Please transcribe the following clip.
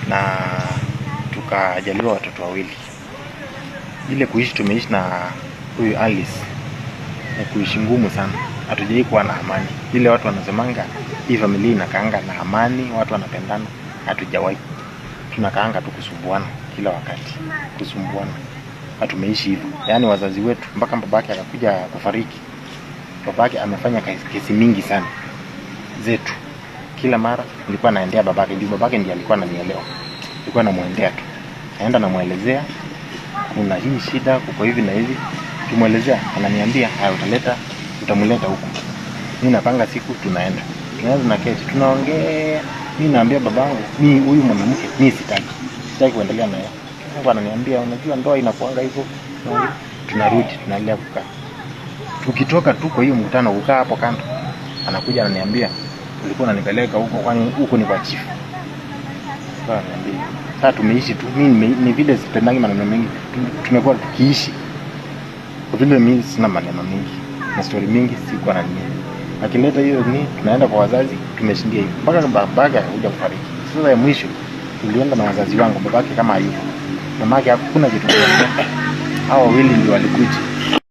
na tukajaliwa watoto wawili. Ile kuishi tumeishi na huyu Alice ni kuishi ngumu sana. Hatujai kuwa na amani. Ile watu wanasemanga hii familia inakaanga na amani, watu wanapendana, hatujawahi. Tunakaanga tu kusumbuana kila wakati. Kusumbuana. Hatumeishi hivyo. Yaani wazazi wetu mpaka babake akakuja kufariki. Babake amefanya kesi mingi sana zetu. Kila mara nilikuwa naendea babake, ndio babake ndiye alikuwa ananielewa. Nilikuwa namuendea tu. Naenda namuelezea kuna hii shida, kuko hivi na hivi. Kimuelezea ananiambia, utamleta huko. Mimi napanga siku tunaenda. Tunaanza na kesi, tunaongea. Mimi naambia babangu, mimi huyu mwanamke mimi sitaki kuendelea naye. Mungu ananiambia, unajua ndoa inakuanga hivyo. Tunarudi, tunaendelea kukaa. Tukitoka tu kwa hiyo mkutano kukaa hapo kando, anakuja ananiambia, ulikuwa unanipeleka huko kwani huko ni kwa chief. Sasa ananiambia, sasa tumeishi tu, mimi ni vile sipendangi maneno mengi. Tumekuwa tukiishi. Kwa vile mimi sina maneno mengi na story mingi sikuwa na nini. Akileta hiyo tunaenda kwa wazazi, tumeshindia hiyo. Mpaka babake akakuja kufariki. Sasa ya mwisho tulienda na wazazi wangu, babake kama hayupo. Mamake hakuna kitu. Hao wawili ndio walikuja.